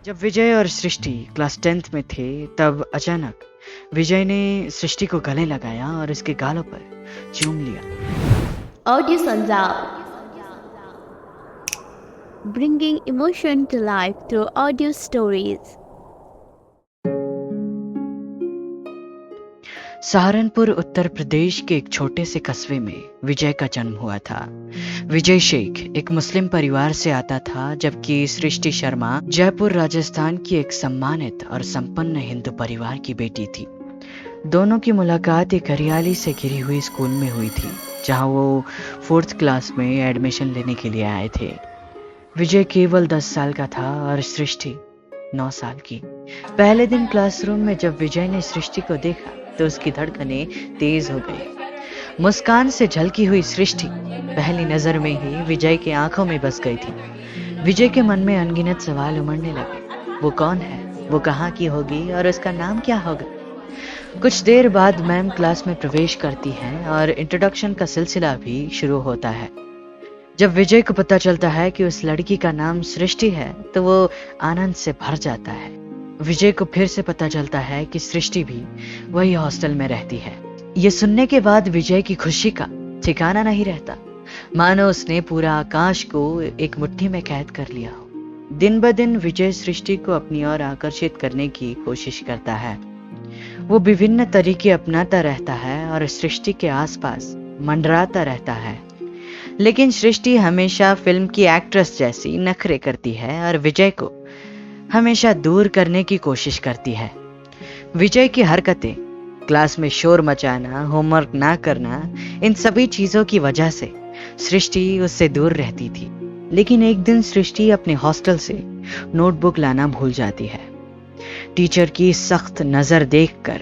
जब विजय और सृष्टि class 10th में थे तब अचानक विजय ने सृष्टि को गले लगाया और उसके गालों पर चूम लिया। Audio Sanjao, bringing emotion to life through audio stories. Saharanpur Uttar Pradesh के एक छोटे से कस्बे में विजय का जन्म हुआ था। विजय शेख एक मुस्लिम परिवार से आता था, जबकि सृष्टि शर्मा जयपुर राजस्थान की एक सम्मानित और संपन्न हिंदू परिवार की बेटी थी। दोनों की मुलाकात एक हरियाली से घिरी हुई स्कूल में हुई थी, जहां वो 4th क्लास में एडमिशन लेने के लिए आए थे। विजय केवल 10 साल का था और सृष्टि 9 साल की। पहले दिन क्लासरूम में जब विजय ने सृष्टि को देखा तो उसकी धड़कनें तेज हो गई। मुस्कान से झलकी हुई सृष्टि पहली नजर में ही विजय की आंखों में बस गई थी। विजय के मन में अनगिनत सवाल उमड़ने लगे। वो कौन है, वो कहाँ की होगी और उसका नाम क्या होगा। कुछ देर बाद मैम क्लास में प्रवेश करती हैं और इंट्रोडक्शन का सिलसिला भी शुरू होता है। जब विजय को पता चलता है कि उस लड़की का नाम सृष्टि है तो वो आनंद से भर जाता है। विजय को फिर से पता चलता है कि सृष्टि भी वही हॉस्टल में रहती है। ये सुनने के बाद विजय की खुशी का ठिकाना नहीं रहता, मानो उसने पूरा आकाश को एक मुट्ठी में कैद कर लिया हो। दिन ब दिन विजय सृष्टि को अपनी ओर आकर्षित करने की कोशिश करता है। वो विभिन्न तरीके अपनाता रहता है और सृष्टि के आसपास मंडराता रहता है, लेकिन सृष्टि हमेशा फिल्म की एक्ट्रेस जैसी नखरे करती है और विजय को हमेशा दूर करने की कोशिश करती है। विजय की हरकतें, क्लास में शोर मचाना, होमवर्क ना करना, इन सभी चीजों की वजह से सृष्टि उससे दूर रहती थी। लेकिन एक दिन सृष्टि अपने हॉस्टल से नोटबुक लाना भूल जाती है। टीचर की सख्त नजर देखकर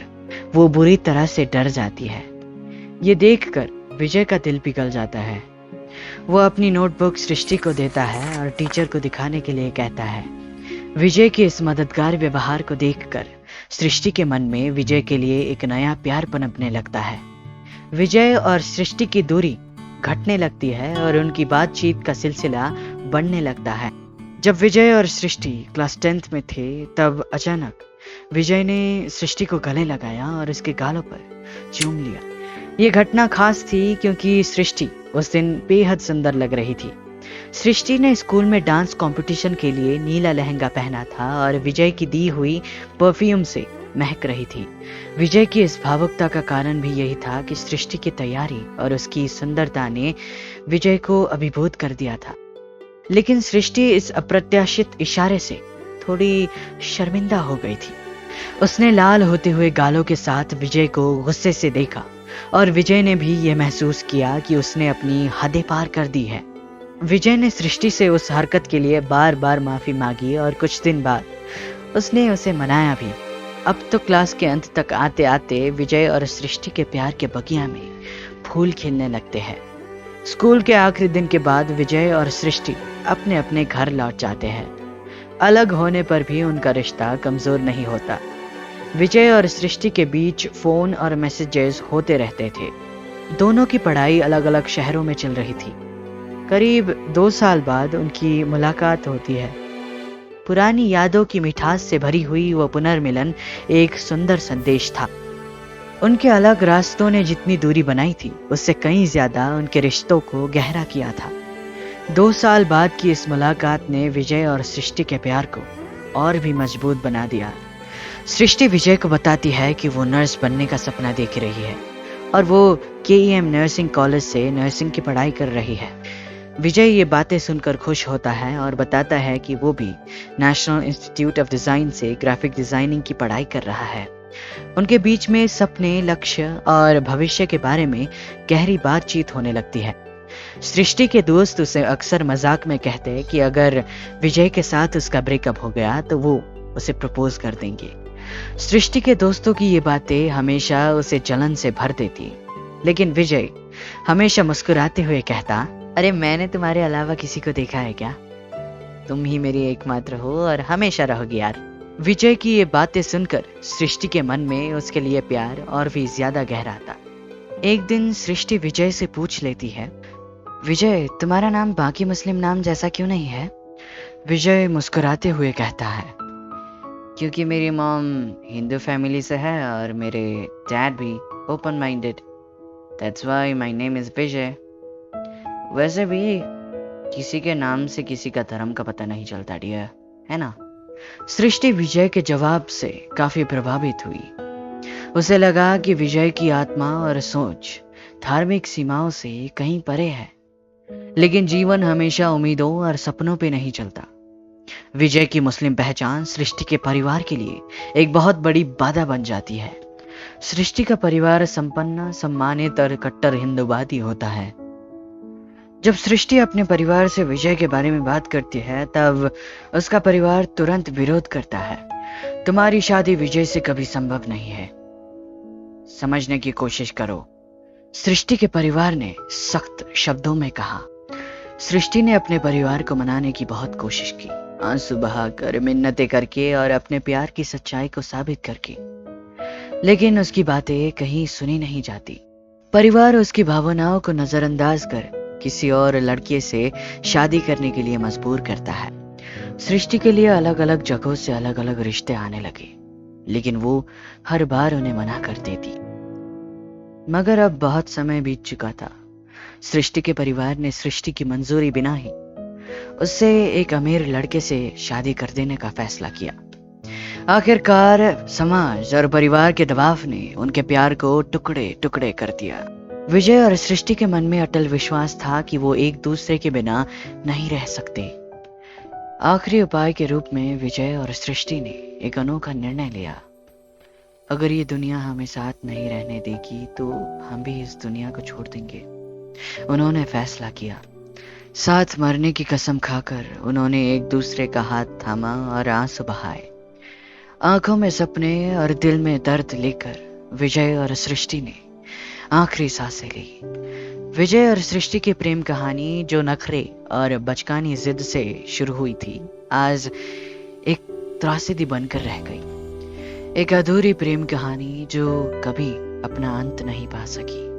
वो बुरी तरह से डर जाती है। ये देखकर विजय का दिल पिघल जाता है। वो अपनी नोटबुक सृष्टि को देता है और टीचर को दिखाने के लिए कहता है। विजय के इस मददगार व्यवहार को देखकर सृष्टि के मन में विजय के लिए एक नया प्यार पनपने लगता है। विजय और सृष्टि की दूरी घटने लगती है और उनकी बातचीत का सिलसिला बढ़ने लगता है। जब विजय और सृष्टि क्लास 10th में थे तब अचानक विजय ने सृष्टि को गले लगाया और उसके गालों पर चूम लिया। ये घटना खास थी क्योंकि सृष्टि उस दिन बेहद सुंदर लग रही थी। सृष्टि ने स्कूल में डांस कंपटीशन के लिए नीला लहंगा पहना था और विजय की दी हुई परफ्यूम से महक रही थी। विजय की इस भावुकता का कारण भी यही था कि सृष्टि की तैयारी और उसकी सुंदरता ने विजय को अभिभूत कर दिया था। लेकिन सृष्टि इस अप्रत्याशित इशारे से थोड़ी शर्मिंदा हो गई थी। उसने लाल होते हुए गालों के साथ विजय को गुस्से से देखा और विजय ने भी यह महसूस किया कि उसने अपनी हदें पार कर दी है। विजय ने सृष्टि से उस हरकत के लिए बार बार माफी मांगी और कुछ दिन बाद उसने उसे मनाया भी। अब तो क्लास के अंत तक आते आते विजय और सृष्टि के प्यार के बगिया में फूल खिलने लगते हैं। स्कूल के आखिरी दिन के बाद विजय और सृष्टि अपने अपने घर लौट जाते हैं। अलग होने पर भी उनका रिश्ता कमजोर नहीं होता। विजय और सृष्टि के बीच फोन और मैसेजेस होते रहते थे। दोनों की पढ़ाई अलग अलग शहरों में चल रही थी। करीब 2 साल बाद उनकी मुलाकात होती है। पुरानी यादों की मिठास से भरी हुई वो पुनर्मिलन एक सुंदर संदेश था। उनके अलग रास्तों ने जितनी दूरी बनाई थी उससे कहीं ज्यादा उनके रिश्तों को गहरा किया था। 2 साल बाद की इस मुलाकात ने विजय और सृष्टि के प्यार को और भी मजबूत बना दिया। सृष्टि विजय को बताती है कि वो नर्स बनने का सपना देख रही है और वो KEM नर्सिंग कॉलेज से नर्सिंग की पढ़ाई कर रही है। विजय ये बातें सुनकर खुश होता है और बताता है कि वो भी नेशनल इंस्टीट्यूट ऑफ डिजाइन से ग्राफिक डिजाइनिंग की पढ़ाई कर रहा है। उनके बीच में सपने, लक्ष्य और भविष्य के बारे में गहरी बातचीत होने लगती है। सृष्टि के दोस्त उसे अक्सर मजाक में कहते हैं कि अगर विजय के साथ उसका ब्रेकअप हो गया तो वो उसे प्रपोज कर देंगे। सृष्टि के दोस्तों की ये बातें हमेशा उसे जलन से भर देती, लेकिन विजय हमेशा मुस्कुराते हुए कहता, अरे मैंने तुम्हारे अलावा किसी को देखा है क्या? तुम ही मेरी एकमात्र हो और हमेशा रहोगी यार। विजय की ये बातें सुनकर सृष्टि के मन में उसके लिए प्यार और भी ज्यादा गहरा था। एक दिन सृष्टि विजय से पूछ लेती है, विजय तुम्हारा नाम बाकी मुस्लिम नाम जैसा क्यों नहीं है? विजय मुस्कुराते हुए कहता है, क्योंकि मेरी मॉम हिंदू फैमिली से है और मेरे डैड भी open minded. That's why my name is Vijay. वैसे भी किसी के नाम से किसी का धर्म का पता नहीं चलता डियर, है ना? सृष्टि विजय के जवाब से काफी प्रभावित हुई। उसे लगा कि विजय की आत्मा और सोच धार्मिक सीमाओं से कहीं परे है। लेकिन जीवन हमेशा उम्मीदों और सपनों पे नहीं चलता। विजय की मुस्लिम पहचान सृष्टि के परिवार के लिए एक बहुत बड़ी बाधा बन जाती है। सृष्टि का परिवार संपन्न, सम्मानित और कट्टर हिंदूवादी होता है। जब सृष्टि अपने परिवार से विजय के बारे में बात करती है तब उसका परिवार तुरंत विरोध करता है। तुम्हारी शादी विजय से कभी संभव नहीं है, समझने की कोशिश करो, सृष्टि के परिवार ने सख्त शब्दों में कहा। सृष्टि ने अपने परिवार को मनाने की बहुत कोशिश की, आंसू बहाकर, मिन्नतें करके और अपने प्यार की सच्चाई को साबित करके, लेकिन उसकी बातें कहीं सुनी नहीं जाती। परिवार उसकी भावनाओं को नजरअंदाज कर किसी और लड़के से शादी करने के लिए मजबूर करता है। सृष्टि के लिए अलग अलग जगहों से अलग अलग रिश्ते आने लगे, लेकिन वो हर बार उन्हें मना कर देती। मगर अब बहुत समय बीत चुका था। सृष्टि के परिवार ने सृष्टि की मंजूरी बिना ही उससे एक अमीर लड़के से शादी कर देने का फैसला किया। आखिरकार समाज और परिवार के दबाव ने उनके प्यार को टुकड़े टुकड़े कर दिया। विजय और सृष्टि के मन में अटल विश्वास था कि वो एक दूसरे के बिना नहीं रह सकते। आखिरी उपाय के रूप में विजय और सृष्टि ने एक अनोखा निर्णय लिया। अगर ये दुनिया हमें साथ नहीं रहने देगी तो हम भी इस दुनिया को छोड़ देंगे। उन्होंने फैसला किया। साथ मरने की कसम खाकर उन्होंने एक दूसरे का हाथ थामा और आंसू बहाए। आंखों में सपने और दिल में दर्द लेकर विजय और सृष्टि ने आखिरी सांसें ली। विजय और सृष्टि की प्रेम कहानी जो नखरे और बचकानी जिद से शुरू हुई थी, आज एक त्रासदी बनकर रह गई। एक अधूरी प्रेम कहानी जो कभी अपना अंत नहीं पा सकी।